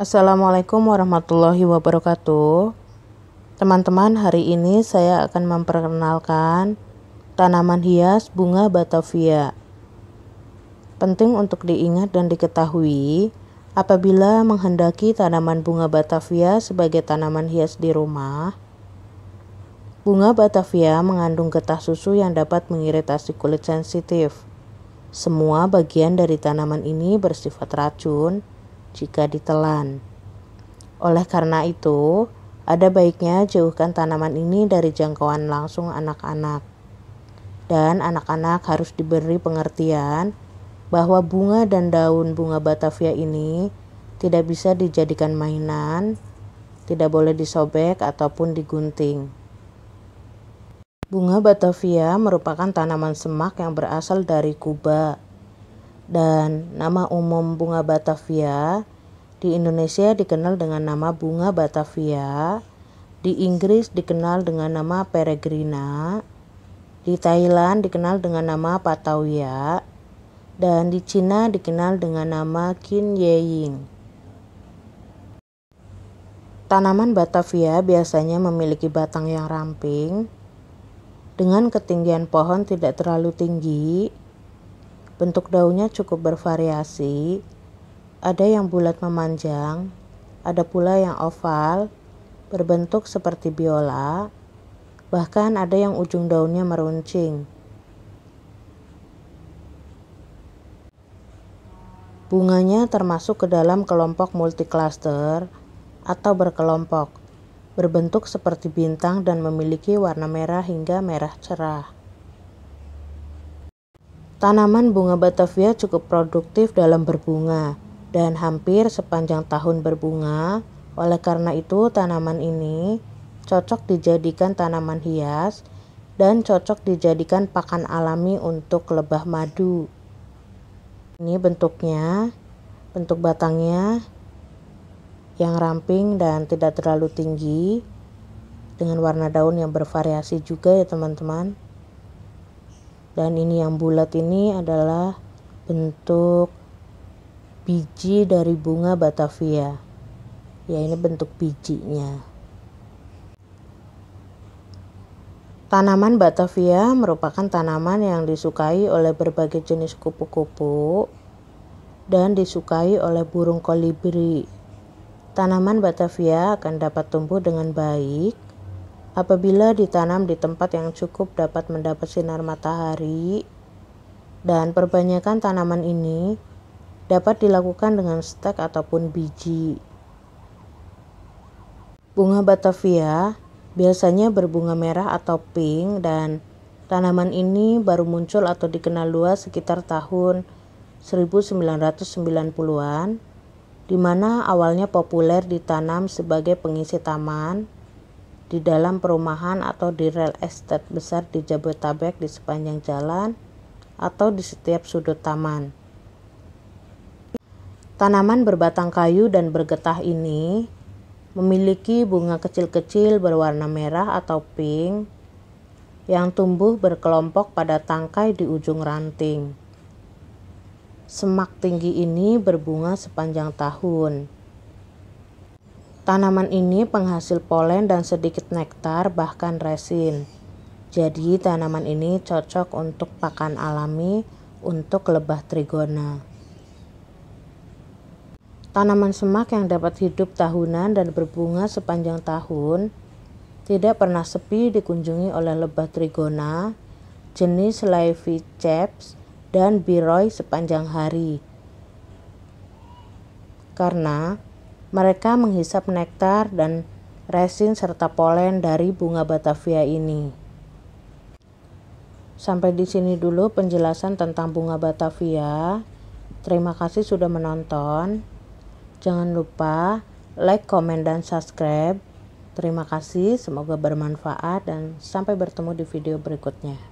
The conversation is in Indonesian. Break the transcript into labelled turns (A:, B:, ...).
A: Assalamualaikum warahmatullahi wabarakatuh. Teman-teman, hari ini saya akan memperkenalkan tanaman hias bunga Batavia. Penting untuk diingat dan diketahui apabila menghendaki tanaman bunga Batavia sebagai tanaman hias di rumah. Bunga Batavia mengandung getah susu yang dapat mengiritasi kulit sensitif. Semua bagian dari tanaman ini bersifat racun jika ditelan. Oleh karena itu, ada baiknya jauhkan tanaman ini dari jangkauan langsung anak-anak. Dan anak-anak harus diberi pengertian bahwa bunga dan daun bunga Batavia ini tidak bisa dijadikan mainan, tidak boleh disobek ataupun digunting. Bunga Batavia merupakan tanaman semak yang berasal dari Kuba. Dan nama umum bunga Batavia di Indonesia dikenal dengan nama bunga Batavia, di Inggris dikenal dengan nama Peregrina, di Thailand dikenal dengan nama Patauia, dan di Cina dikenal dengan nama Qinyeying. Tanaman Batavia biasanya memiliki batang yang ramping, dengan ketinggian pohon tidak terlalu tinggi. Bentuk daunnya cukup bervariasi, ada yang bulat memanjang, ada pula yang oval, berbentuk seperti biola, bahkan ada yang ujung daunnya meruncing. Bunganya termasuk ke dalam kelompok multicluster atau berkelompok, berbentuk seperti bintang dan memiliki warna merah hingga merah cerah. Tanaman bunga Batavia cukup produktif dalam berbunga dan hampir sepanjang tahun berbunga. Oleh karena itu, tanaman ini cocok dijadikan tanaman hias dan cocok dijadikan pakan alami untuk lebah madu. Ini bentuknya, bentuk batangnya yang ramping dan tidak terlalu tinggi, dengan warna daun yang bervariasi juga ya teman-teman. Dan ini yang bulat ini adalah bentuk biji dari bunga Batavia. Ya, ini bentuk bijinya. Tanaman Batavia merupakan tanaman yang disukai oleh berbagai jenis kupu-kupu dan disukai oleh burung kolibri. Tanaman Batavia akan dapat tumbuh dengan baik apabila ditanam di tempat yang cukup dapat mendapat sinar matahari, dan perbanyakan tanaman ini dapat dilakukan dengan stek ataupun biji. Bunga Batavia biasanya berbunga merah atau pink, dan tanaman ini baru muncul atau dikenal luas sekitar tahun 1990-an, di mana awalnya populer ditanam sebagai pengisi taman di dalam perumahan atau di real estate besar di Jabodetabek di sepanjang jalan atau di setiap sudut taman. Tanaman berbatang kayu dan bergetah ini memiliki bunga kecil-kecil berwarna merah atau pink yang tumbuh berkelompok pada tangkai di ujung ranting. Semak tinggi ini berbunga sepanjang tahun. Tanaman ini penghasil polen dan sedikit nektar, bahkan resin. Jadi tanaman ini cocok untuk pakan alami untuk lebah trigona. Tanaman semak yang dapat hidup tahunan dan berbunga sepanjang tahun tidak pernah sepi dikunjungi oleh lebah trigona jenis Leviceps dan Biroi sepanjang hari, karena mereka menghisap nektar dan resin serta polen dari bunga Batavia ini. Sampai di sini dulu penjelasan tentang bunga Batavia. Terima kasih sudah menonton. Jangan lupa like, komen, dan subscribe. Terima kasih, semoga bermanfaat dan sampai bertemu di video berikutnya.